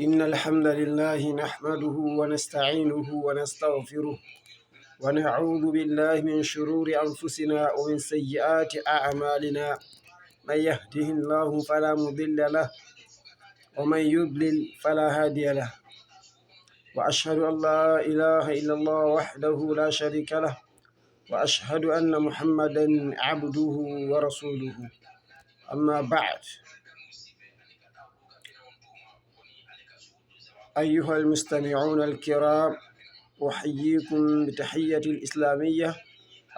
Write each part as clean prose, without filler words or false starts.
إن الحمد لله نحمده ونستعينه ونستغفره ونعوذ بالله من شرور أنفسنا ومن سيئات أعمالنا. من يهده الله فلا مضل له ومن يضلل فلا هادي له، وأشهد أن لا إله إلا الله وحده لا شريك له، وأشهد أن محمدا عبده ورسوله. أما بعد، أيها المستمعون الكرام، أحييكم بتحية الإسلامية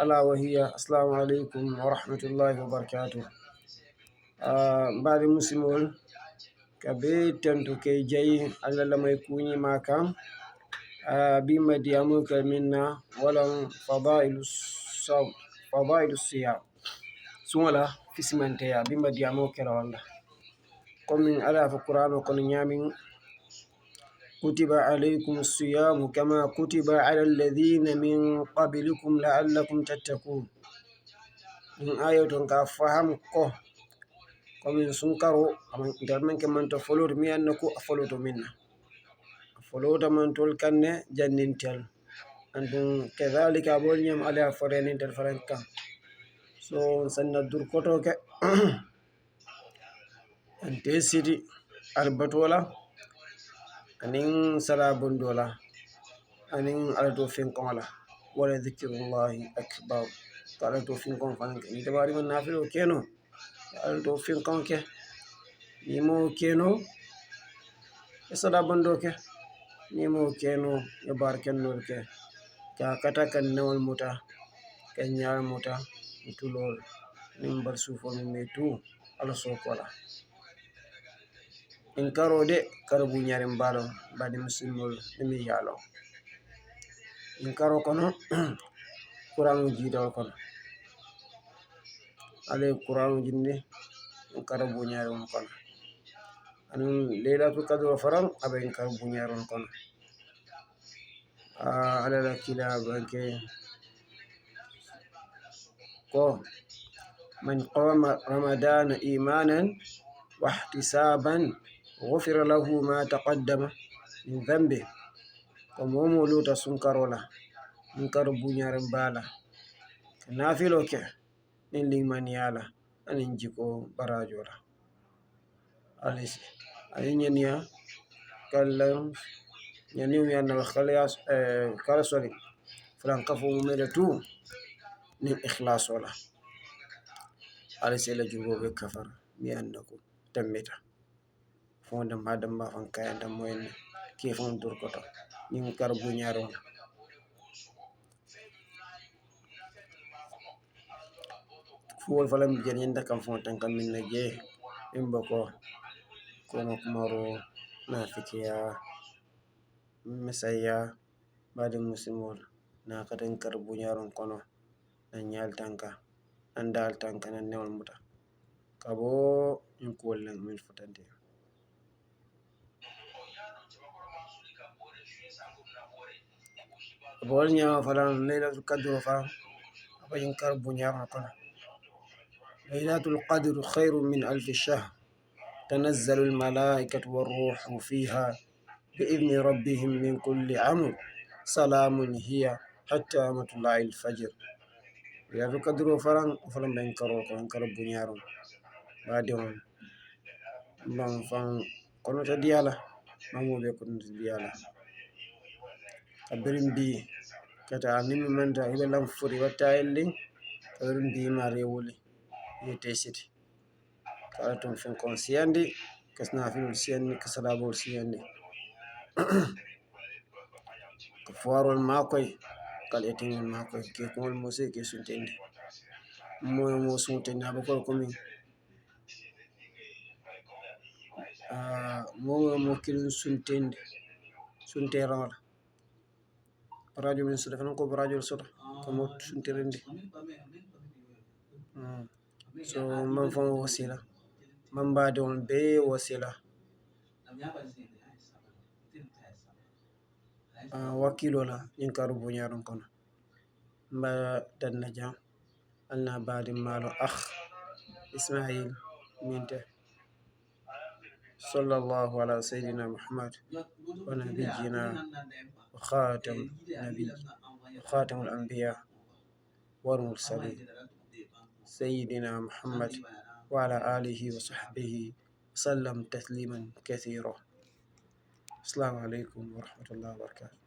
ألا وهي السلام عليكم ورحمة الله وبركاته. بعد مسلمون كبيتن تكي جاي على لما يكوني معكم بما ديامك منا ولم فضائل الصيام سولا في سمنتيا بما ديامك والله قم على في القرآن وقل نيامين كتب عليكم الصيام كما كتب على الذين من قبلكم لعلكم تتقون. من آية كفهم كم سنكروا من كمان تفلور مي أنكو أفلوت منا أفلوت من تول كنّ جنين تل أنتم كذلك أقول يوم على فرينين تلفرنكا سنة دور كتوك أنت سيدي أربطولا أنين سلابون دولا أنين على توفين قملا ولا ذكر الله أكبر. على توفين قم فانك نتباري من نافل وكينو على توفين قمك نيمو كينو سلابون دوك نيمو كينو يباركن نورك كاكتا كان نوال موتا كان يار موتا يتولول نمبر سوفو نميتو على سوكولا إن كارو دي كاربو نيارم بالو بعد مسلمول نمي يالو إن كارو كنو قرآن جيدو كنو علي قرآن جيني إن كاربو نيارم كنو أنو ليلة القدر فرن أبا إن كاربو نيارم كنو على الكلاب أنكي من قام رمضان إيمانا واحتسابا غفر له ما تقدم من ذنبه. كمومو لوتا سنكرولا نكر بنيارن بالا نافلوك نلي منيالا أنجيكو براجولا أليس أينيا كلام ينيو يانا الخلياس كارسولي فرانكفو ميلتو من إخلاص ولا أليس إلا جوبو بكفر ميانكو تميتا فون دم هذا ما فان كاين دم وين كيف ندور كتو نيم كاربو نيارون فول فلم جنين دا كم فون تنكم من نجيه إمبكو كونو كمارو نافكيا مسايا بعد مسلمون ناكتن كاربو نيارون كونو نيال تانكا أندال تانكا ننول متا كابو نقول لهم من فتنتي بولنيا فلان ليلة القدر فا أبا ينكر بنيار كنا ليلة القدر خير من 1000 شهر تنزل الملائكة والروح فيها بإذن ربهم من كل أمر سلام هي حتى مطلع الفجر. ليلة القدر فلان بينكر بنيار بعدهم من فان كنو تديالا مامو بيكون تديالا أبرم بي كتا نيم منتا إلى لام فوري وتايلين أبرم بي ماريولي يتيسيتي كارتون فين كونسياندي كسنا فين سياندي كسلابو سياندي كفوارو الماكوي كاليتين الماكوي كيكون الموسيقى كيسونتيندي مو سونتيندي أبوكو كومي مو كيلو سونتيندي سونتيران راجو من سلفنا كو براجو سوتا كمو سنترندي so man fon wasila man ba don be wasila wakilo la in karu bunyaron kono ba dan najam alna badi malo akh ismail minte صلى الله على سيدنا محمد ونبينا وخاتم الأنبياء والمرسلين سيدنا محمد وعلى آله وصحبه وسلم تسليما كثيرا. السلام عليكم ورحمة الله وبركاته.